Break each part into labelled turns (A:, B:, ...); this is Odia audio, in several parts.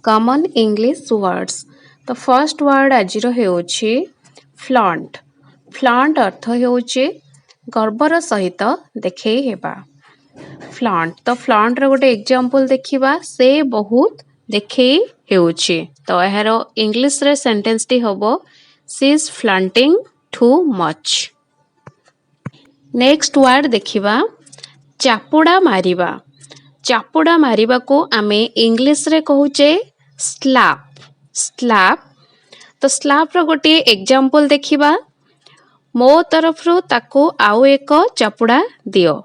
A: Common English words. The first word ଆଜିର ହେଉଛି flaunt. Flaunt ଅର୍ଥ ହେଉଛି ଗର୍ବର ସହିତ ଦେଖେଇ ହେବା। flaunt ତ flaunt ର ଗୋଟେ ଏକ୍ଜାମ୍ପଲ ଦେଖିବା ସେ ବହୁତ ଦେଖେଇ ହେଉଛି। ତ ଏହାର ଇଂଲିଶରେ ସେଣ୍ଟେନ୍ସଟି ହେବ she is flaunting too much. Next word ଦେଖିବା ଚାପୁଡ଼ା ମାରିବା। ଚାପୁଡ଼ା ମାରିବାକୁ ଆମେ ଇଂଲିଶରେ କହୁଛେ ସ୍ଲାପ୍। ସ୍ଲାପ୍ ତ ସ୍ଲାପ୍ର ଗୋଟିଏ ଏକ୍ଜାମ୍ପଲ ଦେଖିବା ମୋ ତରଫରୁ ତାକୁ ଆଉ ଏକ ଚାପୁଡ଼ା ଦିଅ।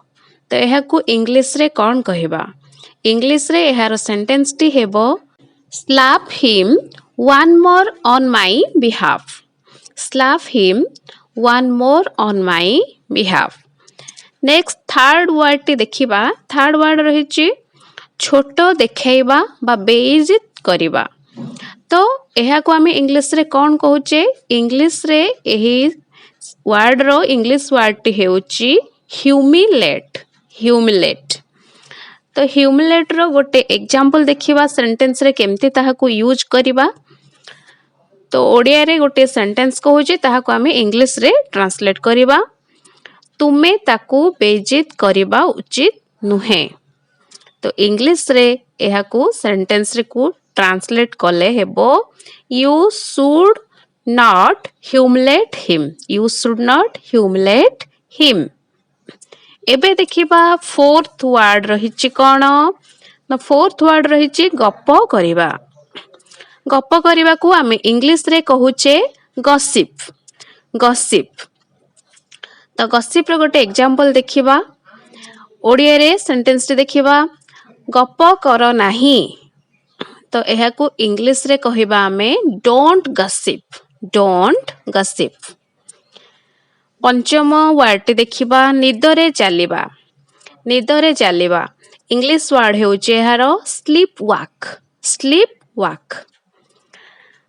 A: ତ ଏହାକୁ ଇଂଲିଶରେ କ'ଣ କହିବା? ଇଂଲିଶରେ ଏହାର ସେଣ୍ଟେନ୍ସଟି ହେବ slap him one more on my behalf. Slap him one more on my behalf. Next third ୱାର୍ଡଟି ଦେଖିବା। ଥାର୍ଡ ୱାର୍ଡ ରହିଛି ଛୋଟ ଦେଖାଇବା ବା ବେଇଜ୍ଜତ କରିବା। ତ ଏହାକୁ ଆମେ ଇଂଲିଶରେ କ'ଣ କହୁଛେ? ଇଂଲିଶରେ ଏହି ୱାର୍ଡର ଇଂଲିଶ ୱାର୍ଡଟି ହେଉଛି ହ୍ୟୁମିଲେଟ୍। ହ୍ୟୁମିଲେଟ୍ ତ ହ୍ୟୁମିଲେଟ୍ର ଗୋଟେ ଏକ୍ଜାମ୍ପଲ ଦେଖିବା ସେଣ୍ଟେନ୍ସରେ କେମିତି ତାହାକୁ ୟୁଜ୍ କରିବା। ତ ଓଡ଼ିଆରେ ଗୋଟେ ସେଣ୍ଟେନ୍ସ କହୁଛି ତାହାକୁ ଆମେ ଇଂଲିଶରେ ଟ୍ରାନ୍ସଲେଟ୍ କରିବା ତୁମେ ତାକୁ ବେଇଜ୍ଜତ କରିବା ଉଚିତ ନୁହେଁ। ତ ଇଂଲିଶରେ ଏହାକୁ ସେଣ୍ଟେନ୍ସକୁ ଟ୍ରାନ୍ସଲେଟ୍ କଲେ ହେବ you should not humiliate him. You should not humiliate him. ଏବେ ଦେଖିବା ଫୋର୍ଥ ୱାର୍ଡ ରହିଛି କ'ଣ? ନା ଫୋର୍ଥ ୱାର୍ଡ ରହିଛି ଗପ କରିବା। ଗପ କରିବାକୁ ଆମେ ଇଂଲିଶରେ କହୁଛେ ଗସିପ୍। ଗସିପ୍ ତ ଗସିପ୍ର ଗୋଟେ ଏକ୍ଜାମ୍ପଲ ଦେଖିବା। ଓଡ଼ିଆରେ ସେଣ୍ଟେନ୍ସଟି ଦେଖିବା ଗପ କର ନାହିଁ। ତ ଏହାକୁ ଇଂଲିଶରେ କହିବା ଆମେ ଡୋଣ୍ଟ ଗସିପ୍। Don't gossip. ପଞ୍ଚମ ୱାର୍ଡଟି ଦେଖିବା ନିଦରେ ଚାଲିବା। ନିଦରେ ଚାଲିବା ଇଂଲିଶ ୱାର୍ଡ ହେଉଛି ଏହାର ସ୍ଲିପ୍ ୱାକ୍। ସ୍ଲିପ୍ ୱାକ୍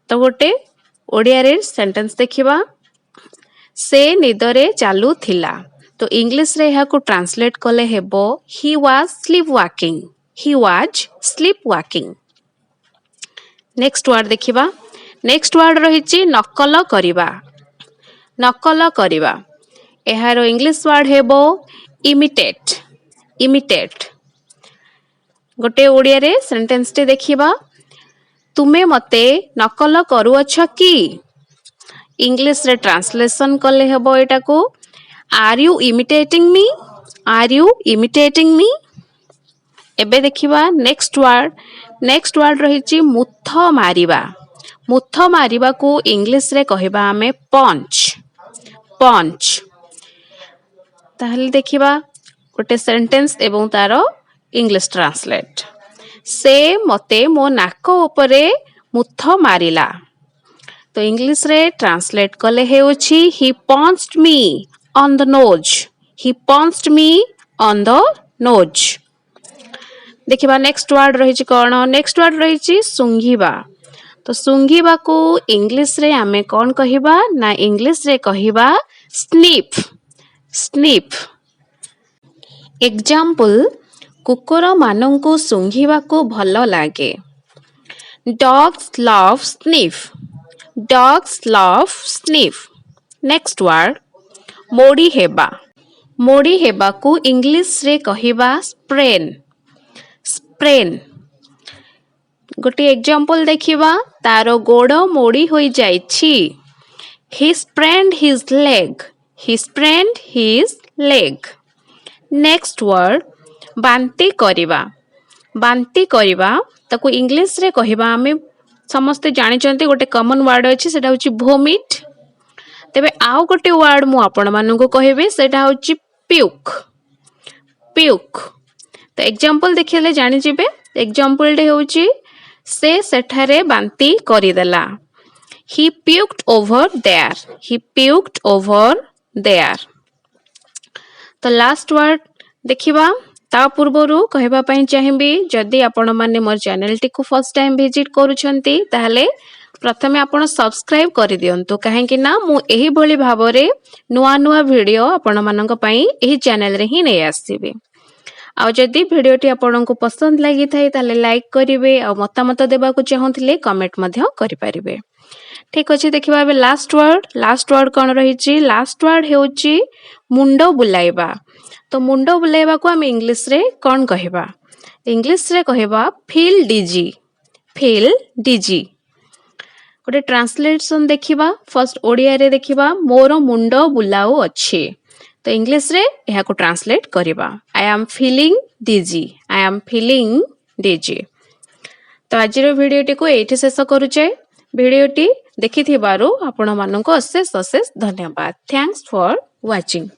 A: ତ ଗୋଟେ ଓଡ଼ିଆରେ ସେଣ୍ଟେନ୍ସ ଦେଖିବା ସେ ନିଦରେ ଚାଲୁଥିଲା। ତ ଇଂଲିଶରେ ଏହାକୁ ଟ୍ରାନ୍ସଲେଟ୍ କଲେ ହେବ he was sleepwalking. He was sleepwalking. Next word ଦେଖିବା। ନେକ୍ସଟ ୱାର୍ଡ ରହିଛି ନକଲ କରିବା। ନକଲ କରିବା ଏହାର ଇଂଲିଶ ୱାର୍ଡ ହେବ ଇମିଟେଟ୍। ଇମିଟେଟ୍ ଗୋଟେ ଓଡ଼ିଆରେ ସେଣ୍ଟେନ୍ସଟି ଦେଖିବା ତୁମେ ମୋତେ ନକଲ କରୁଅଛ କି? ଇଂଲିଶରେ ଟ୍ରାନ୍ସଲେସନ୍ କଲେ ହେବ ଏଟାକୁ ଆର୍ ୟୁ ଇମିଟେଟିଂ ମି? ଆର୍ ୟୁ ଇମିଟେଟିଂ ମି? ଏବେ ଦେଖିବା ନେକ୍ସଟ ୱାର୍ଡ। ନେକ୍ସଟ ୱାର୍ଡ ରହିଛି ମୁଥ ମାରିବା। ମୁଥ ମାରିବାକୁ ଇଂଲିଶରେ କହିବା ଆମେ ପଞ୍ଚ। ପଞ୍ଚ ତାହେଲେ ଦେଖିବା ଗୋଟେ ସେଣ୍ଟେନ୍ସ ଏବଂ ତାର ଇଂଲିଶ ଟ୍ରାନ୍ସଲେଟ୍ ସେ ମୋତେ ମୋ ନାକ ଉପରେ ମୁଥ ମାରିଲା। ତ ଇଂଲିଶରେ ଟ୍ରାନ୍ସଲେଟ୍ କଲେ ହେଉଛି ହି ପଞ୍ଚଡ୍ ମି ଅନ୍ ଦ ନୋଜ୍। ହି ପଞ୍ଚଡ୍ ମି ଅନ୍ ଦ ନୋଜ୍। ଦେଖିବା ନେକ୍ସଟ ୱାର୍ଡ ରହିଛି କ'ଣ? ନେକ୍ସଟ ୱାର୍ଡ ରହିଛି ଶୁଙ୍ଘିବା। ତ ଶୁଙ୍ଘିବାକୁ ଇଂଲିଶରେ ଆମେ କ'ଣ କହିବା? ନା ଇଂଲିଶରେ କହିବା ସ୍ନିଫ୍। ସ୍ନିଫ୍ ଏକ୍ଜାମ୍ପଲ କୁକୁରମାନଙ୍କୁ ଶୁଙ୍ଘିବାକୁ ଭଲ ଲାଗେ। Dogs love sniff. Dogs love sniff. Next word ମୋଡ଼ି ହେବା। ମୋଡ଼ି ହେବାକୁ ଇଂଲିଶରେ କହିବା ସ୍ପ୍ରେନ୍। ସ୍ପ୍ରେନ୍ ଗୋଟିଏ ଏକ୍ଜାମ୍ପଲ ଦେଖିବା ତାର ଗୋଡ଼ ମୋଡ଼ି ହୋଇଯାଇଛି। ହି ସ୍ପ୍ରେନ୍ଡ ହିଜ୍ ଲେଗ୍। ହି ସ୍ପ୍ରେନ୍ଡ ହିଜ୍ ଲେଗ୍। ନେକ୍ସଟ ୱାର୍ଡ ବାନ୍ତି କରିବା। ବାନ୍ତି କରିବା ତାକୁ ଇଂଲିଶରେ କହିବା ଆମେ ସମସ୍ତେ ଜାଣିଛନ୍ତି ଗୋଟେ କମନ ୱାର୍ଡ ଅଛି ସେଟା ହେଉଛି ଭୋମିଟ୍। ତେବେ ଆଉ ଗୋଟେ ୱାର୍ଡ ମୁଁ ଆପଣମାନଙ୍କୁ କହିବି ସେଟା ହେଉଛି ପ୍ୟୁକ୍। ପ୍ୟୁକ୍ ତ ଏକ୍ଜାମ୍ପଲ ଦେଖିଲେ ଜାଣିଯିବେ। ଏକ୍ଜାମ୍ପଲଟି ହେଉଛି ସେ ସେଠାରେ ବାନ୍ତି କରିଦେଲା। He puked over there. He puked over there. ତ ଲାଷ୍ଟ ୱାର୍ଡ ଦେଖିବା ତା ପୂର୍ବରୁ କହିବା ପାଇଁ ଚାହିଁବି ଯଦି ଆପଣମାନେ ମୋର ଚ୍ୟାନେଲଟିକୁ ଫାର୍ଷ୍ଟ ଟାଇମ୍ ଭିଜିଟ୍ କରୁଛନ୍ତି ତାହେଲେ ପ୍ରଥମେ ଆପଣ ସବସ୍କ୍ରାଇବ୍ କରିଦିଅନ୍ତୁ କାହିଁକି ନା ମୁଁ ଏହିଭଳି ଭାବରେ ନୂଆ ନୂଆ ଭିଡ଼ିଓ ଆପଣମାନଙ୍କ ପାଇଁ ଏହି ଚ୍ୟାନେଲରେ ହିଁ ନେଇ ଆସିବି। आ जदि भिडियोटी आपको पसंद लगी थाए ताले लाइक करेंगे और मतामत देवाक चाहूले कमेंट करें। ठीक अच्छे देखा ए लास्ट वर्ड कौन रही लास्ट वर्ड होची मुंड बुलाइबा। तो मुंड बुलाइबा को आम इंग्लिश रे कौन कहबा इंग्लिश रे कहबा फील डिजी गोटे ट्रांसलेशन देखिबा फर्स्ट ओडिया रे देखिबा मोर मुंड बुलाउ अच्छे तो इंग्लिश रे यह को ट्रांसलेट करिबा आई एम फीलिंग डिजी। तो आज भिडियोटी को एठी शेष करूचे। भिडियोटी देखि आपण मानक अशेष धन्यवाद। Thanks for watching.